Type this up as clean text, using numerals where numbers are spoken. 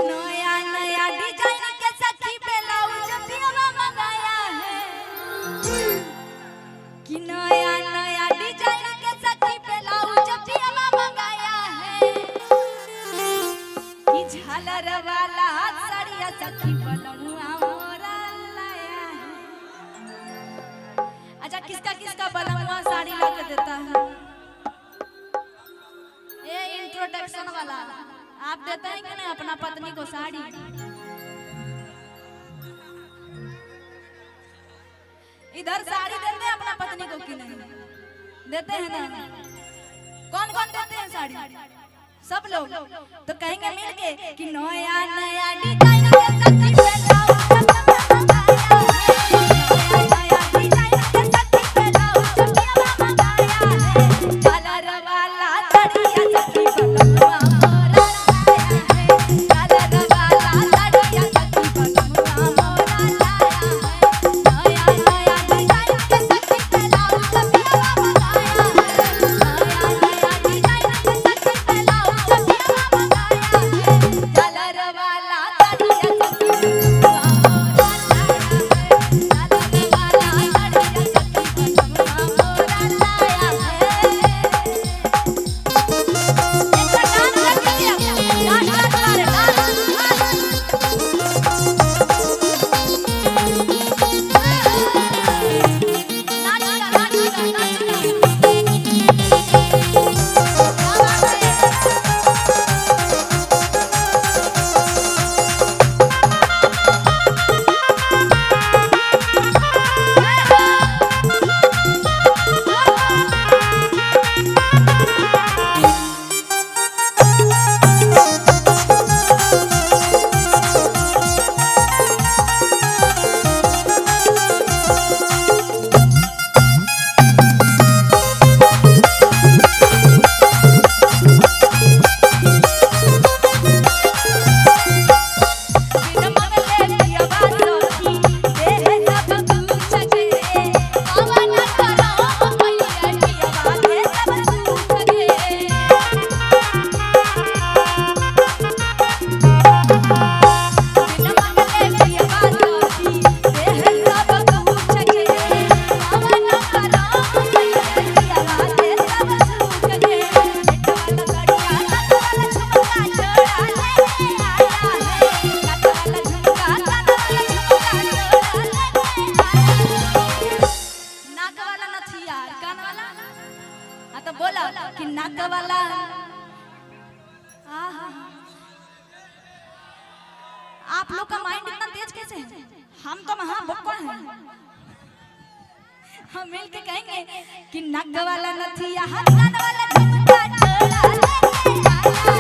नया नया डिजाइन के सखी ब्लाउज पियवा मंगाया है कि नया नया डिजाइन के सखी ब्लाउज पियवा मंगाया है कि झालर वाला साड़िया सखी बलमुआ मोरा लाया है। अच्छा किसका किसका बलमुआ साड़ी ला के देता है? ये इंट्रोडक्शन वाला आप देते हैं कि नहीं अपना पत्नी को साड़ी? इधर साड़ी देते हैं अपना पत्नी को कि नहीं देते हैं ना? कौन कौन देते हैं साड़ी? सब लोग। तो कहेंगे मिलके कि नया नया डिजाइन के सखी ब्लाउज कि नाक वाला आप लोग का माइंड इतना तेज कैसे है? हम तो महा बक्कड़ हैं। हम मिल के कहेंगे कि नाक वाला नथिया हाथ वाला झुमका छोड़ा ले